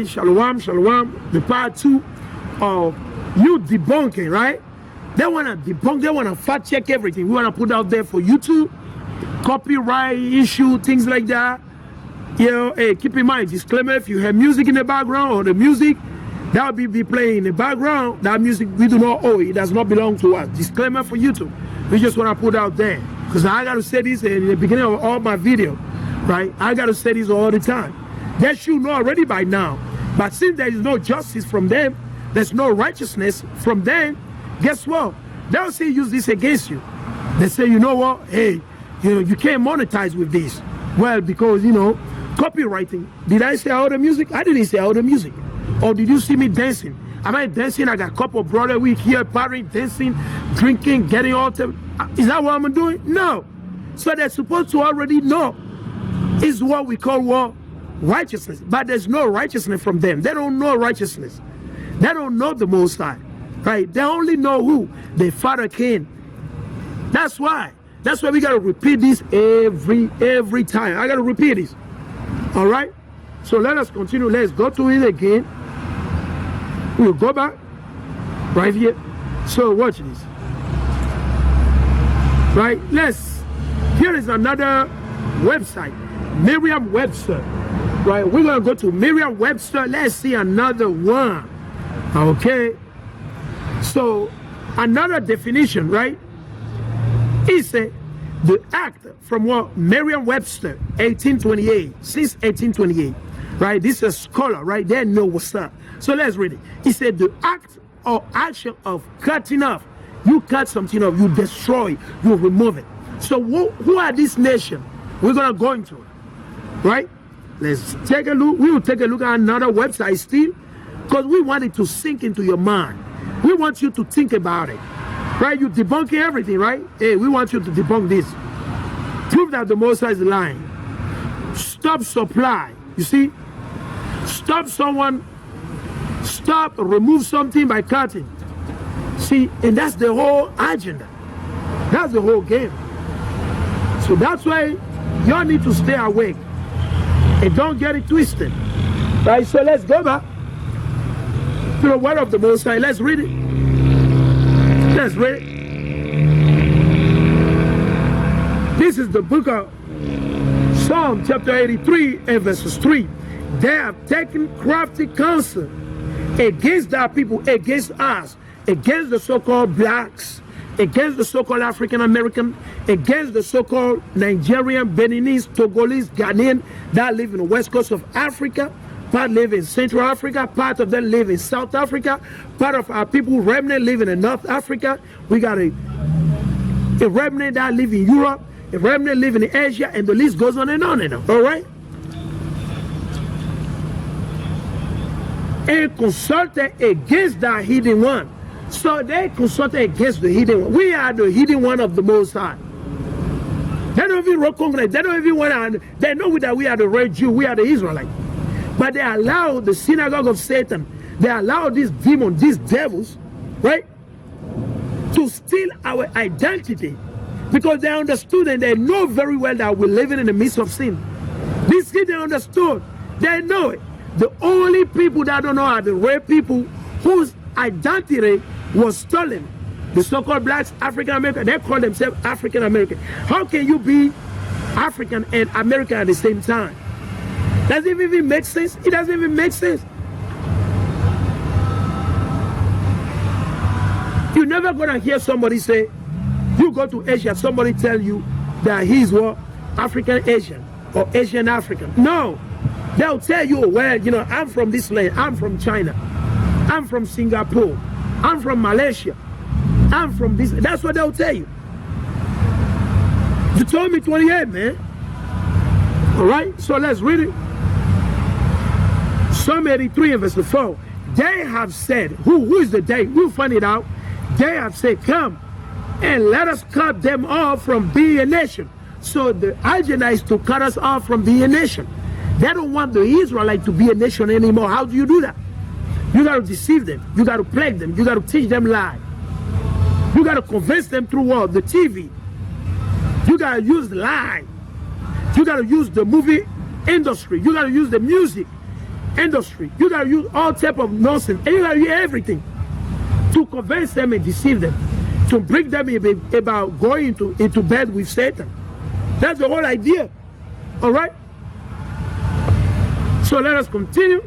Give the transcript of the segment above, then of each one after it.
Shalom, shalom. The part 2 of you debunking, right? They want to debunk, they want to fact check everything. We want to put out there for YouTube, copyright issue, things like that. You know, hey, keep in mind, disclaimer, if you have music in the background or the music that will be playing in the background, that music we do not owe, it does not belong to us. Disclaimer for YouTube. We just want to put out there. Because I got to say this in the beginning of all my videos, right? I got to say this all the time. They should know already by now. But since there is no justice from them, there's no righteousness from them, guess what? They'll say use this against you. They say, you know what? Hey, you can't monetize with this. Well, because, copywriting. Did I say all the music? I didn't say all the music. Or did you see me dancing? Am I dancing? I got a couple of brothers we here partying, dancing, drinking, getting all the... Is that what I'm doing? No. So they're supposed to already know. Is what we call what? Righteousness. But there's no righteousness from them. They don't know righteousness. They don't know the Most High. Right? They only know who? Their father Cain. That's why. That's why we got to repeat this every time. I got to repeat this. All right? So let us continue. Let's go to it again. We'll go back right here. So watch this. Right? Here is another website. Merriam-Webster. Right? We're going to go to Merriam-Webster. Let's see another one. Okay? So another definition, right? Is the act from what? Merriam-Webster, 1828, since 1828, right? This is a scholar, right? They know what's up. So let's read it. He said the act or action of cutting off. You cut something off, you destroy, you remove it. So who are these nations? We're going to go into it, right? Let's take a look. We will take a look at another website still, because we want it to sink into your mind. We want you to think about it. Right? You debunking everything, right? Hey, we want you to debunk this. Prove that the Most High is lying. Stop supply. You see? Stop remove something by cutting. See? And that's the whole agenda. That's the whole game. So that's why y'all need to stay awake. And don't get it twisted. Right? So let's go back to the word of the Most High. Let's read it. Let's read it. This is the book of Psalm chapter 83 and verses 3. They have taken crafty counsel against our people, against us, against the so-called blacks, against the so-called African American, against the so-called Nigerian, Beninese, Togolese, Ghanaian that live in the west coast of Africa. Part live in Central Africa, part of them live in South Africa, part of our people, remnant, live in North Africa. We got a remnant that live in Europe, a remnant live in Asia, and the list goes on and on and on, all right? And consulted against the hidden one. So they consulted against the hidden one. We are the hidden one of the Most High. They don't even recognize, they don't even want to, they know that we are the red Jew, we are the Israelites. But they allow the synagogue of Satan, they allow these demons, these devils, right, to steal our identity, because they understood and they know very well that we're living in the midst of sin. These kids, they understood, they know it. The only people that don't know are the red people whose identity was stolen. The so-called blacks, African American, they call themselves African American. How can you be African and American at the same time? Does it even make sense? It doesn't even make sense. You're never gonna hear somebody say, you go to Asia, somebody tell you that he's what? African Asian or Asian African. No. They'll tell you, well, I'm from this land, I'm from China, I'm from Singapore, I'm from Malaysia, I'm from this. That's what they'll tell you. You told me 28, man. All right, so let's read it. Psalm 83 and verse 4. They have said, who is the they? We'll find it out. They have said, come and let us cut them off from being a nation. So the agenda is to cut us off from being a nation. They don't want the Israelites to be a nation anymore. How do you do that? You got to deceive them. You got to plague them. You got to teach them lies. You got to convince them through what? The TV. You got to use the lie. You got to use the movie industry. You got to use the music. industry. You gotta use all type of nonsense, and you gotta use everything to convince them and deceive them, to bring them about going into bed with Satan. That's the whole idea. All right. So let us continue.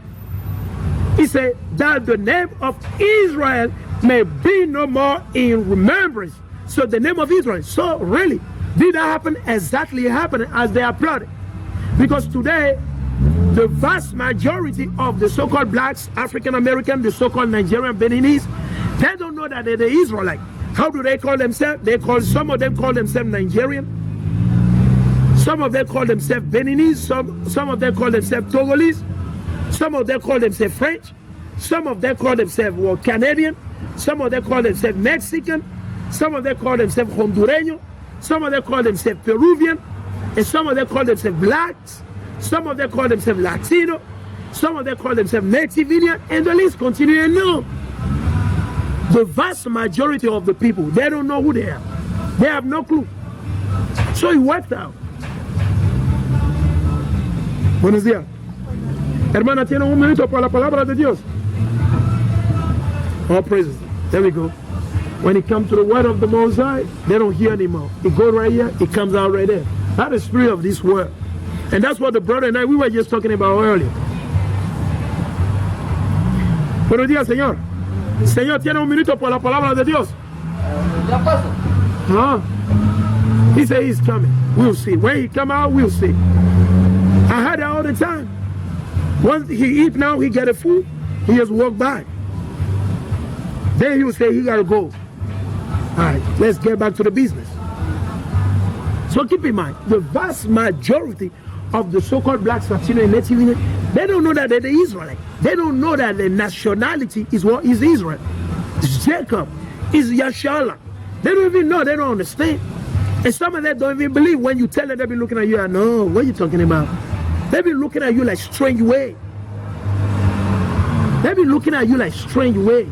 He said that the name of Israel may be no more in remembrance. So the name of Israel. So really, did that happen? Exactly happen as they applauded. Because today, the vast majority of the so-called blacks, African American, the so-called Nigerian Beninese, they don't know that they're the Israelite. How do they call themselves? Some of them call themselves Nigerian. Some of them call themselves Beninese. Some of them call themselves Togolese. Some of them call themselves French. Some of them call themselves Canadian. Some of them call themselves Mexican. Some of them call themselves Hondureño. Some of them call themselves Peruvian. And some of them call themselves blacks. Some of them call themselves Latino. Some of them call themselves Native Indian. And the list continues. No. The vast majority of the people, they don't know who they are. They have no clue. So it worked out. Buenos días. Hermana, tiene un minuto para la palabra de Dios. All praises. There we go. When it comes to the word of the Most High, they don't hear anymore. It goes right here, it comes out right there. That's the spirit of this word. And that's what the brother and I, we were just talking about earlier. Buenos días, Señor. Señor, tiene un minuto por la palabra de Dios. Ya paso. Huh? He said he's coming. We'll see. When he come out, we'll see. I heard that all the time. Once he eat now, he get a food, he just walk by. Then he will say he gotta go. All right, let's get back to the business. So keep in mind, the vast majority of the so-called blacks, Latino, and Native Indian, they don't know that they're the Israelite. They don't know that the nationality is what is Israel. It's Jacob. It's Yashala. They don't even know. They don't understand. And some of them don't even believe when you tell them. They be looking at you and no, what are you talking about? They be looking at you like strange way. They be looking at you like strange way.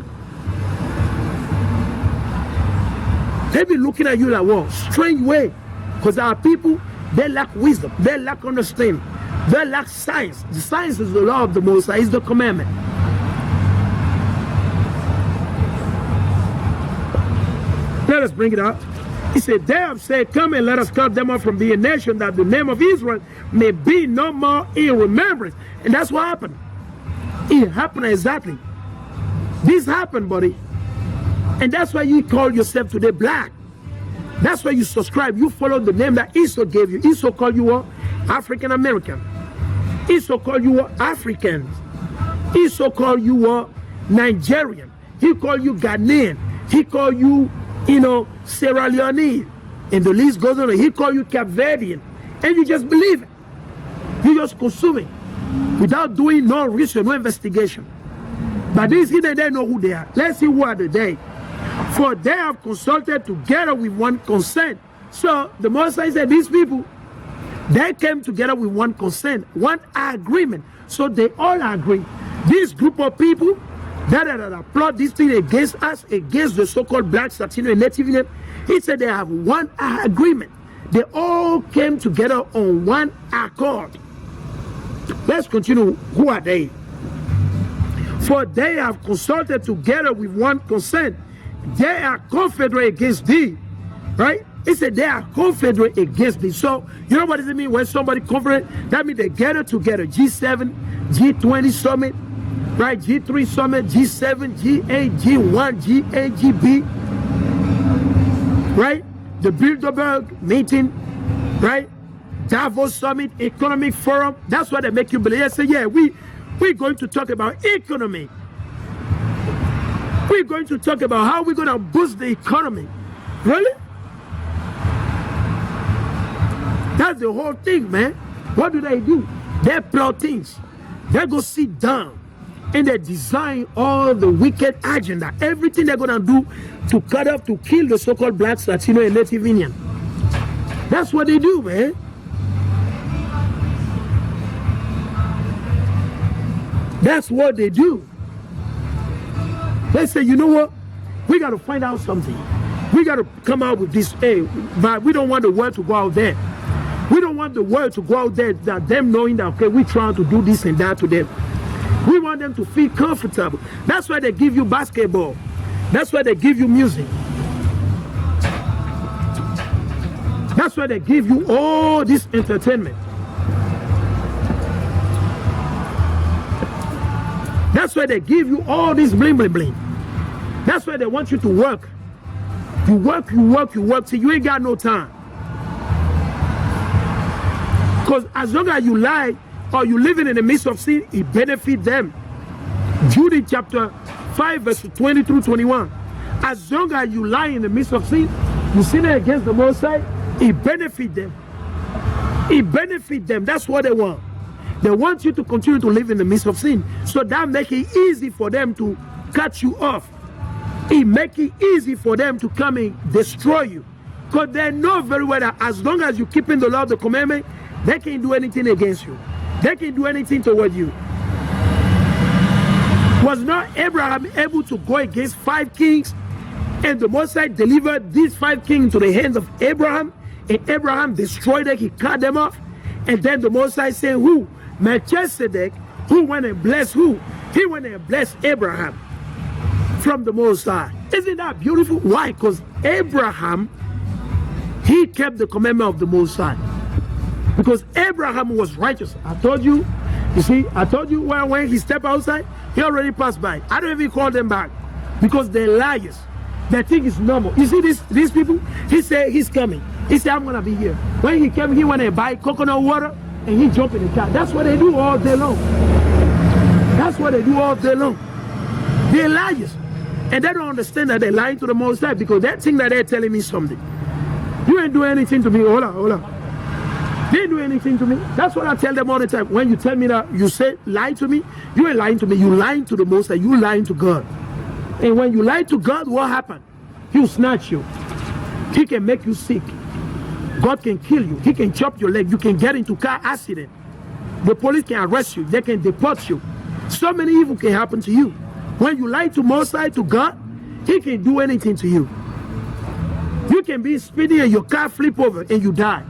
They be looking at you like what? Strange way. Because our people, they lack wisdom. They lack understanding. They lack science. The science is the law of the Most High. It's the commandment. Let us bring it out. He said, they have said, come and let us cut them off from being a nation, that the name of Israel may be no more in remembrance. And that's what happened. It happened exactly. This happened, buddy. And that's why you call yourself today black. That's why you subscribe. You follow the name that Esau gave you. Esau called you what? African American. Esau called you what? Africans. Esau called you what? Nigerian. He called you Ghanaian. He called you, Sierra Leone. And the list goes on. He called you Cape Verdean. And you just believe it. You just consume it without doing no research, no investigation. But these hidden, they know who they are. Let's see who are they. For they have consulted together with one consent. So the Most High said these people, they came together with one consent, one agreement. So they all agree. This group of people that applaud this thing against us, against the so-called blacks, Latino, and Native Indian, he said they have one agreement. They all came together on one accord. Let's continue. Who are they? For they have consulted together with one consent. They are confederate against thee. Right? He said they are confederate against thee. So, you know what does it mean when somebody confederate? That means they gather together. G7, G20 summit, right? G3 summit, G7, G8, G1, G8, GB. Right? The Bilderberg meeting, right? Davos summit, economic forum. That's what they make you believe. They say, yeah, we're going to talk about economy. We're going to talk about how we're going to boost the economy. Really? That's the whole thing, man. What do? They plot things. They go sit down and they design all the wicked agenda. Everything they're going to do to cut off, to kill the so-called blacks, Latino, and Native Indian. That's what they do, man. That's what they do. They say, you know what? We got to find out something. We got to come out with this. Hey, but we don't want the word to go out there. We don't want the word to go out there that them knowing that, okay, we're trying to do this and that to them. We want them to feel comfortable. That's why they give you basketball. That's why they give you music. That's why they give you all this entertainment. That's why they give you all this bling bling bling. That's why they want you to work. You work, you work, you work till you ain't got no time. Because as long as you lie or you living in the midst of sin, it benefits them. Jude chapter 5 verse 20 through 21. As long as you lie in the midst of sin, you sin against the Most High, it benefits them. It benefits them. That's what they want. They want you to continue to live in the midst of sin. So that makes it easy for them to cut you off. It makes it easy for them to come and destroy you. Because they know very well that as long as you're keeping the law of the commandment, they can't do anything against you. They can't do anything toward you. Was not Abraham able to go against 5 kings? And the Most High delivered these 5 kings into the hands of Abraham. And Abraham destroyed them. He cut them off. And then the Most High said, who? Melchizedek, who went and blessed who? He went and blessed Abraham from the Most High. Isn't that beautiful? Why? Because Abraham, he kept the commandment of the Most High. Because Abraham was righteous. I told you, you see, I told you when he stepped outside, he already passed by. I don't even call them back because they're liars. They think it's normal. You see these people? He said he's coming. He said, I'm going to be here. When he came, he went and buy coconut water and he jumped in the car. That's what they do all day long. That's what they do all day long. They're liars. And they don't understand that they're lying to the Most High because they think that they're telling me something. You ain't doing anything to me. Hold on. They didn't do anything to me. That's what I tell them all the time. When you tell me that you say lie to me, you ain't lying to me. You lying to the Most High. You lying to God. And when you lie to God, what happened? He'll snatch you. He can make you sick. God can kill you. He can chop your leg. You can get into car accident. The police can arrest you. They can deport you. So many evil can happen to you. When you lie to Most High, to God, He can do anything to you. You can be speeding and your car flip over and you die.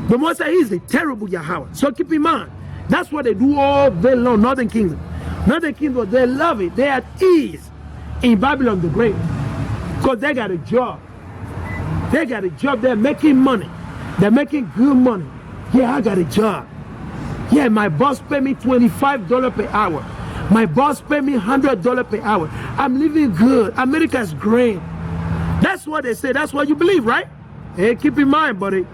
The Most High is a terrible Yahweh. So keep in mind, that's what they do all day long, Northern Kingdom. Northern Kingdom, they love it. They're at ease in Babylon the Great. Because they got a job. They got a job. They're making money. They're making good money. Yeah, I got a job. Yeah, my boss pay me $25 per hour. My boss pay me $100 per hour. I'm living good. America's great. That's what they say. That's what you believe, right? Hey, keep in mind, buddy.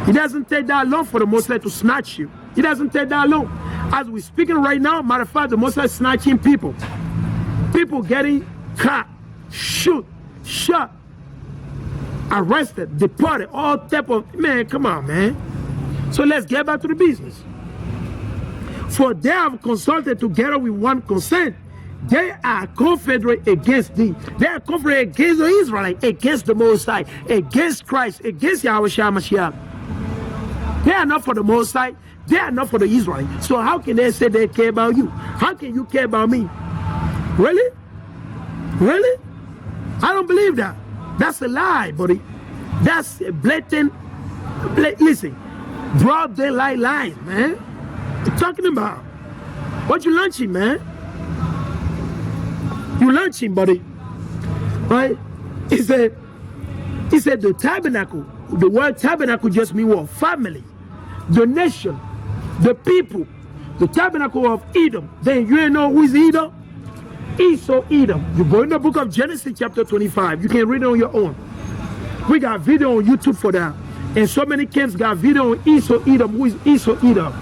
It doesn't take that long for the Most High to snatch you. It doesn't take that long. As we're speaking right now, matter of fact, the Most High is snatching people. People getting caught, shot, arrested, deported, all type of, man, come on, man. So let's get back to the business. For they have consulted together with one consent. They are confederate against thee. They are confederate against the Israelites, against the Most High, against Christ, against Yahweh Mashiach. They are not for the Most High. They are not for the Israelites. So how can they say they care about you? How can you care about me? Really? Really? I don't believe that. That's a lie, buddy. That's a blatant, listen, broad daylight lies, man. What you talking about? What you lunching, man? You lunching, buddy. Right? He said the tabernacle, the word tabernacle just means what? Family. The nation, the people, the tabernacle of Edom. Then you ain't know who is Edom? Esau, Edom. You go in the book of Genesis chapter 25. You can read it on your own. We got video on YouTube for that. And so many camps got video on Esau, Edom. Who is Esau, Edom?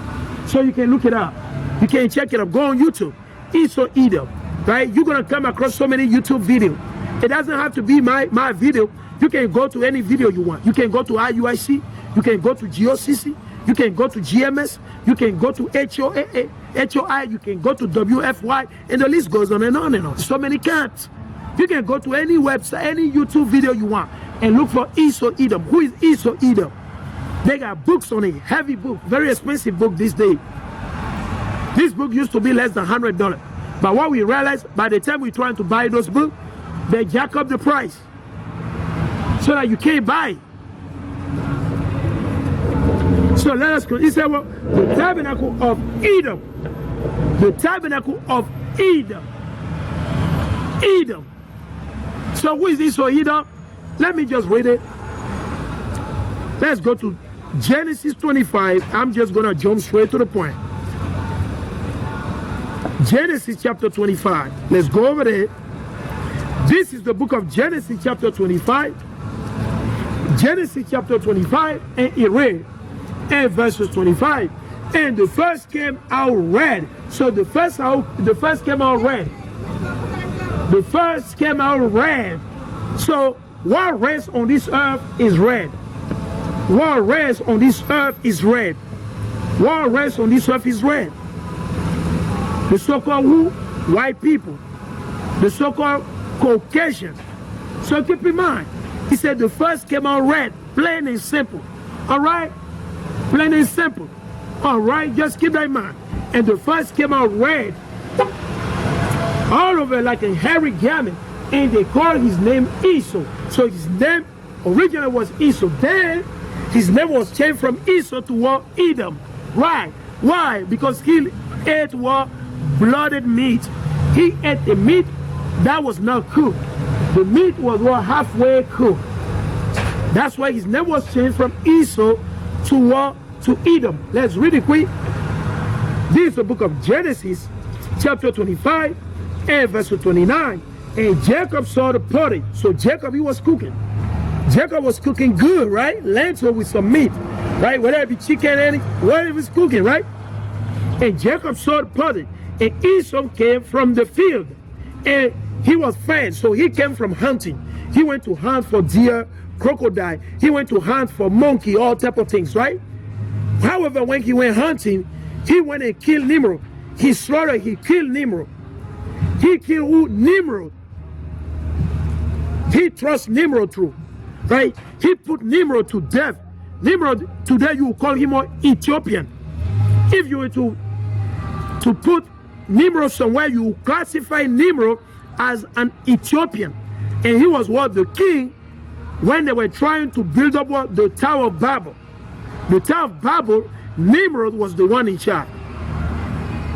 So you can look it up. You can check it up. Go on YouTube. Esau, Edom. Right? You're going to come across so many YouTube videos. It doesn't have to be my video. You can go to any video you want. You can go to IUIC. You can go to GOCC. You can go to GMS. You can go to HOI. You can go to WFY. And the list goes on and on and on. So many camps. You can go to any website, any YouTube video you want and look for Esau, Edom. Who is Esau, Edom? They got books on it. Heavy book. Very expensive book this day. This book used to be less than $100. But what we realized, by the time we're trying to buy those books, they jack up the price so that you can't buy. So let us go. He said, well, the tabernacle of Edom. The tabernacle of Edom. Edom. So who is this for Edom? Let me just read it. Let's go to Genesis 25. I'm just going to jump straight to the point. Genesis chapter 25. Let's go over there. This is the book of Genesis chapter 25. Genesis chapter 25 and eare and verses 25. And the first came out red. So the first came out red. The first came out red. So what rests on this earth is red. What rests on this earth is red. What rests on this earth is red. The so-called who? White people. The so-called Caucasian. So keep in mind, he said the first came out red, plain and simple. All right? Plain and simple. All right? Just keep that in mind. And the first came out red, all over like a hairy garment, and they called his name Esau. So his name originally was Esau. Then his name was changed from Esau to what? Edom. Right? Why? Because he ate what? Blooded meat. He ate the meat that was not cooked. The meat was what? Halfway cooked. That's why his name was changed from Esau to what? To Edom. Let's read it quick. This is the book of Genesis, chapter 25 and verse 29. And Jacob saw the pottage. So Jacob, he was cooking. Jacob was cooking good, right? Lentil with some meat, right? Whether it be chicken, any, whatever he's cooking, right? And Jacob saw the pottage. And Esau came from the field. And he was fed, so he came from hunting. He went to hunt for deer, crocodile. He went to hunt for monkey, all type of things, right? However, when he went hunting, he went and killed Nimrod. He slaughtered, he killed Nimrod. He killed who? Nimrod. He thrust Nimrod through, right? He put Nimrod to death. Nimrod, today you call him an Ethiopian. If you were to put Nimrod somewhere, you classify Nimrod as an Ethiopian. And he was what? The king when they were trying to build up what? The Tower of Babel. The Tower of Babel, Nimrod was the one in charge.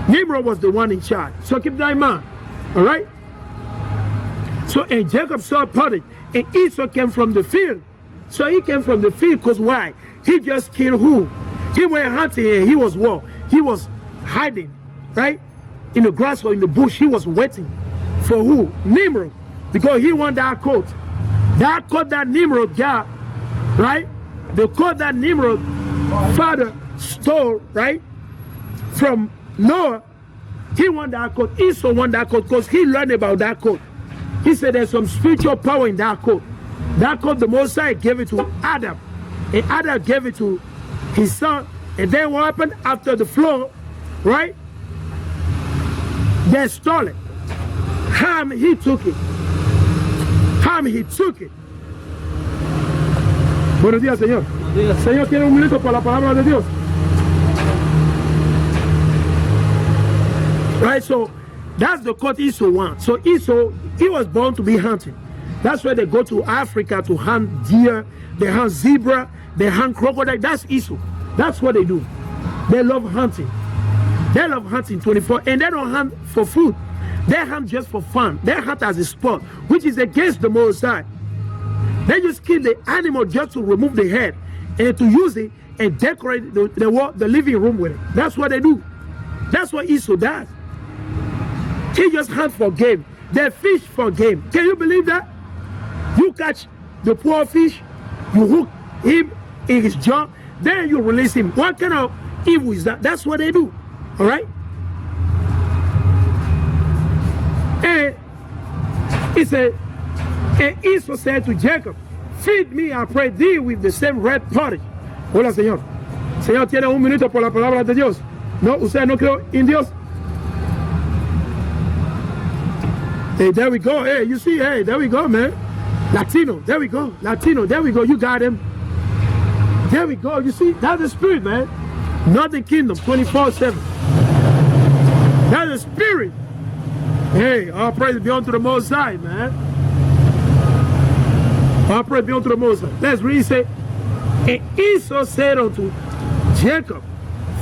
Nimrod was the one in charge. So keep that in mind. All right? So, and Jacob saw pottage, and Esau came from the field. So he came from the field because why? He just killed who? He went hunting and he was what? He was hiding, right? In the grass or in the bush, he was waiting for who? Nimrod. Because he wanted that coat. That coat that Nimrod got, right? The coat that Nimrod father stole, right? From Noah. He wanted that coat. Esau wanted that coat because he learned about that coat. He said there's some spiritual power in that coat. That coat, the Most High gave it to Adam. And Adam gave it to his son. And then what happened after the flood, right? They stole it. Ham, he took it. Ham, he took it. Buenos días, Señor. Señor, ¿tiene un minuto para la palabra de Dios? Right, so that's the coat Esau wants. So Esau, he was born to be hunting. That's why they go to Africa to hunt deer, they hunt zebra, they hunt crocodile. That's Esau. That's what they do. They love hunting. They love hunting 24, and they don't hunt for food. They hunt just for fun. They hunt as a sport, which is against the Most High. They just kill the animal just to remove the head and to use it and decorate the living room with it. That's what they do. That's what Esau does. He just hunt for game. They fish for game. Can you believe that? You catch the poor fish, you hook him in his jaw, then you release him. What kind of evil is that? That's what they do. All right? And he said, and Esau said to Jacob, feed me, I pray thee, with the same red pottage. Hola, Señor. Señor, tiene un minuto por la palabra de Dios. No, usted no creo en Dios. Hey, there we go. Hey, you see, hey, there we go, man. Latino, there we go. Latino, there we go. You got him. There we go. You see, that's the spirit, man. Not the kingdom, 24/7. That's the spirit. Hey, all praise be unto the Most High, man. All praise be unto the Most High. Let's read it. Say, and Esau said unto Jacob,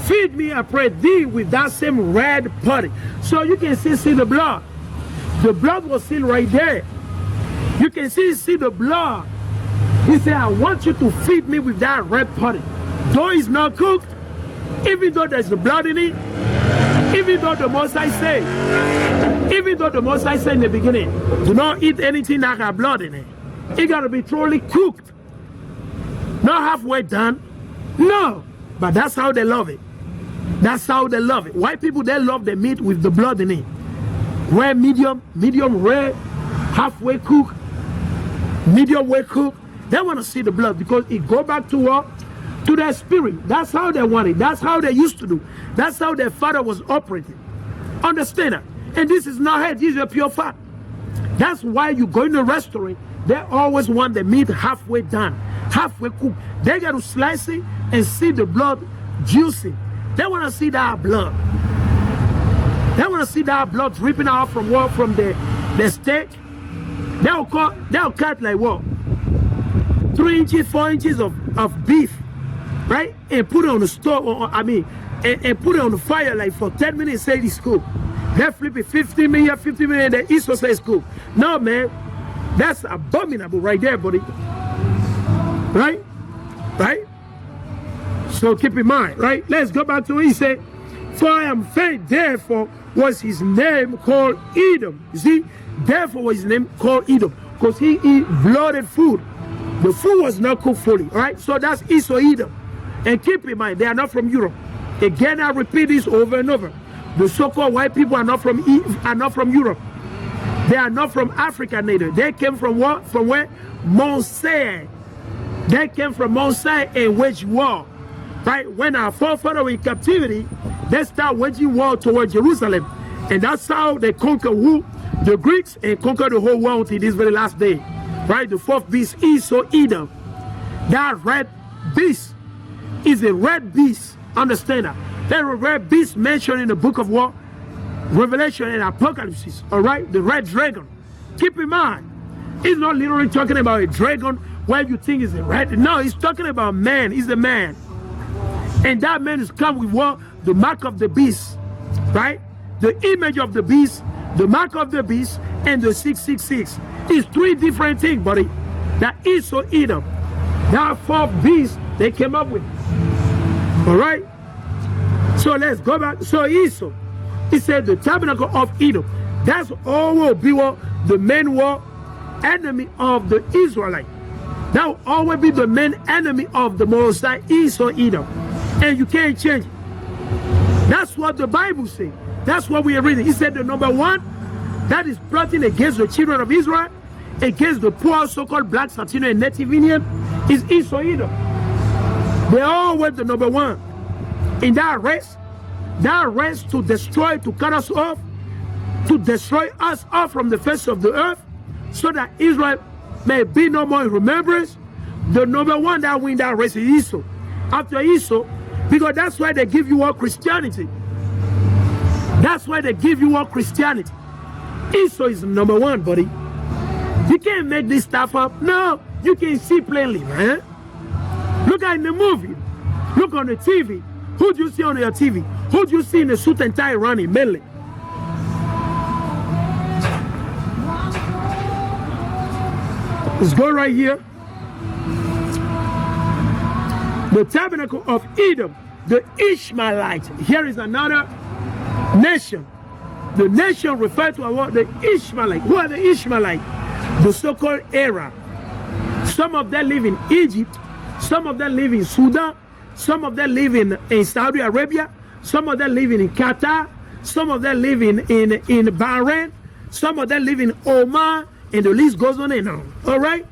feed me, I pray thee, with that same red putty. So you can see the blood. The blood was still right there. You can see the blood. He said, I want you to feed me with that red putty. Though it's not cooked, even though there's the blood in it, even though the Most High say in the beginning, do not eat anything that got blood in it. It got to be thoroughly cooked. Not halfway done. No. But that's how they love it. That's how they love it. White people, they love the meat with the blood in it. Rare, medium rare, halfway cooked, medium well cooked. They want to see the blood because it go back to what? To their spirit. That's how they want it. That's how they used to do. That's how their father was operating. Understand that? And this is not hate. This is a pure fact. That's why you go in a restaurant, they always want the meat halfway done, halfway cooked. They got to slice it and see the blood juicy. They want to see that blood. They want to see that blood dripping out from what? From the steak. They'll cut like what? 3 inches, 4 inches of beef, right? And put it on the stove, and put it on the fire like for 10 minutes, say it's cool. They flip it 15 minutes, the Esau says cool. No, man, that's abominable right there, buddy. Right? Right? So keep in mind, right? Let's go back to what he said. For I am faint, therefore was his name called Edom. You see, therefore was his name called Edom, because he eat blooded food. The food was not cooked fully, right? So that's Esau, Edom. And keep in mind, they are not from Europe. Again, I repeat this over and over. The so-called white people are not from Europe. They are not from Africa neither. They came from what? From where? Mount Seir. They came from Mount Seir and waged war. Right? When our forefathers were in captivity, they start waging war towards Jerusalem. And that's how they conquer who? The Greeks, and conquer the whole world until this very last day. Right? The fourth beast, Esau, Edom. That red beast is a red beast. Understand that? There are red beasts mentioned in the book of what? Revelation and Apocalypse. Alright? The red dragon. Keep in mind, it's not literally talking about a dragon where you think it's a red. No, he's talking about man. He's the man. And that man is come with what? The mark of the beast. Right? The image of the beast, the mark of the beast, and the 666. It's 3 different things, buddy. That Esau, Edom. That fourth beast they came up with. Alright? So let's go back. So Esau, he said the tabernacle of Edom. That's all will be what? The main war enemy of the Israelite. That will always be the main enemy of the Most High, Esau, Edom. And you can't change it. That's what the Bible says. That's what we are reading. He said the number one that is plotting against the children of Israel, against the poor so-called black, Latino, and Native Indian, is Esau, Edom. They all were the number one. In that race to destroy, to cut us off, to destroy us off from the face of the earth, so that Israel may be no more in remembrance. The number one that win that race is Esau. After Esau, because that's why they give you all Christianity. That's why they give you all Christianity. Esau is number one, buddy. You can't make this stuff up. No, you can see plainly, man. Look at in the movie. Look on the TV. Who do you see on your TV? Who do you see in the suit and tie running mainly? Let's go right here. The tabernacle of Edom, the Ishmaelites. Here is another nation. The nation referred to as the Ishmaelites. Who are the Ishmaelites? The so-called Eare. Some of them live in Egypt. Some of them live in Sudan. Some of them live in Saudi Arabia. Some of them live in Qatar. Some of them live in Bahrain. Some of them live in Oman. And the list goes on and on. All right?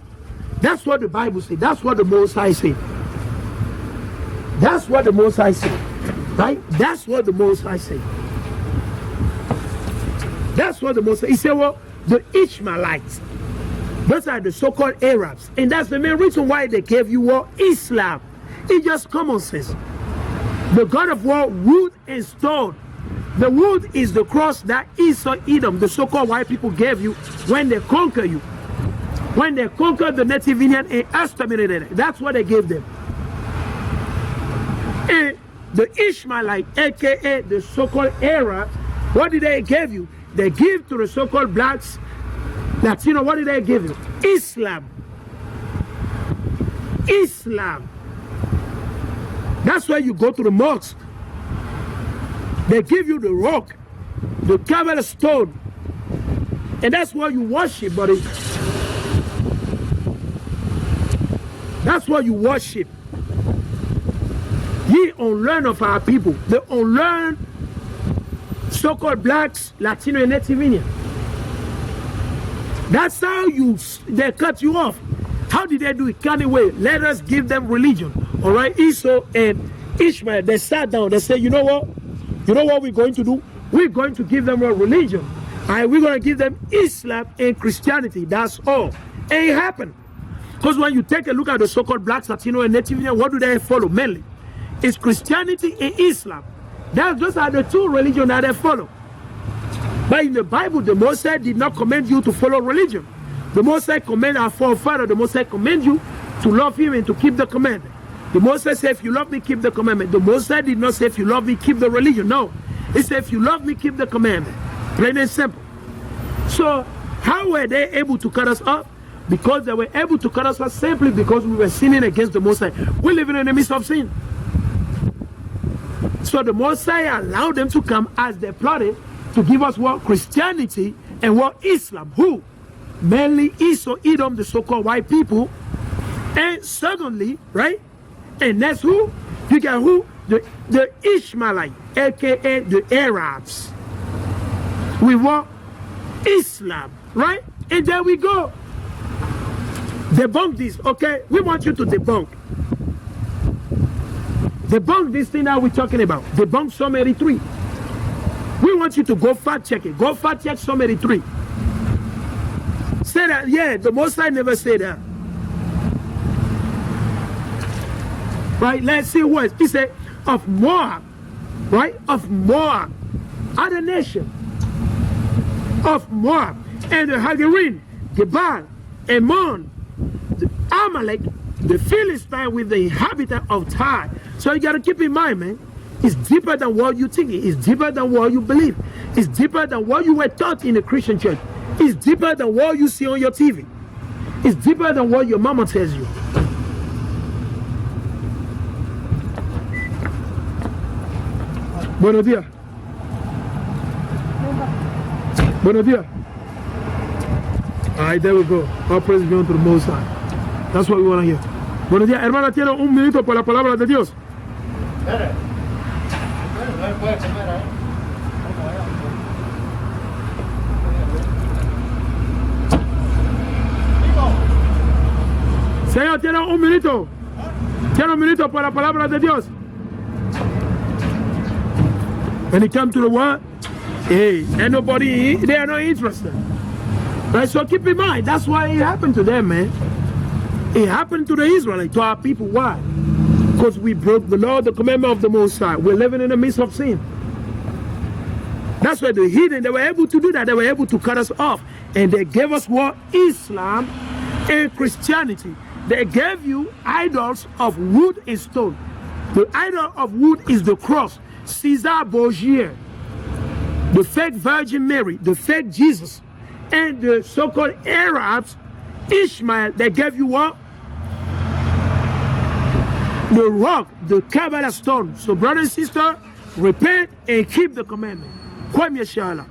That's what the Bible says. That's what the Most High said. That's what the Most High said. Right? That's what the Most High said. That's what the Most High. He said, well, the Ishmaelites. Those are the so-called Arabs. And that's the main reason why they gave you war, Islam. It's just common sense. The God of war, wood and stone. The wood is the cross that Esau, Edom, the so-called white people gave you when they conquer you. When they conquered the Native Indian and exterminated it. That's what they gave them. And the Ishmaelite, aka the so-called Arab, what did they give you? They give to the so-called blacks, Latino, what did they give you? Islam. Islam. That's why you go to the mosque. They give you the rock, the carved stone, and that's why you worship, buddy. That's what you worship. Ye unlearn of our people. The unlearned so-called blacks, Latino, and Native Indian. That's how they cut you off. How did they do it? Can't wait. Let us give them religion. All right, Esau and Ishmael, they sat down. They said, you know what? You know what we're going to do? We're going to give them a religion. All right, we're going to give them Islam and Christianity. That's all. And it happened. Because when you take a look at the so-called blacks, Latino, and Native Indian, what do they follow mainly? It's Christianity and Islam. Those are the two religions that they follow. But in the Bible, the Moses did not command you to follow religion. The Moses command our forefather, the Moses command you to love him and to keep the commandment. The Moses said, if you love me, keep the commandment. The Moses did not say, if you love me, keep the religion. No. He said, if you love me, keep the commandment. Plain and simple. So, how were they able to cut us off? Because they were able to cut us off simply because we were sinning against the Most High. We're living in the midst of sin. So the Most High allowed them to come as they plotted to give us what? Christianity and what? Islam. Who? Mainly Esau, Edom, the so-called white people. And secondly, right? And that's who? You got who? The Ishmaelite, aka the Arabs. We want Islam, right? And there we go. Debunk this, okay? We want you to debunk. Debunk this thing that we're talking about. Debunk Psalm 83. We want you to go fact check it. Go fact check Psalm 83. Say that, yeah, the Most High never said that. Right, let's see what. He said, of Moab, right? Of Moab, other nation. Of Moab, and the Hagarin, Gebal, Ammon, the Amalek, the Philistine with the inhabitant of Tyre. So you got to keep in mind, man, it's deeper than what you think. It's deeper than what you believe. It's deeper than what you were taught in the Christian church. It's deeper than what you see on your TV. It's deeper than what your mama tells you. Buenos días. Buenos días. All right, there we go. All praise be unto the Most High. That's what we want to hear. Buenos días, hermana, tiene un minuto por la palabra de Dios. Señor, tiene un minuto. Tiene un minuto por la palabra de Dios. When it comes to the word, hey, ain't nobody, they are not interested. Right? So keep in mind, that's why it happened to them, man. It happened to the Israelites, to our people. Why? Because we broke the law, the commandment of the Most High. We're living in the midst of sin. That's why the heathen, they were able to do that. They were able to cut us off. And they gave us what? Islam and Christianity. They gave you idols of wood and stone. The idol of wood is the cross. Caesar Borgia, the fake Virgin Mary, the fake Jesus, and the so-called Arabs, Ishmael, they gave you what? The rock, the carved stone. So brother and sister, repent and keep the commandment. Kwame Shala.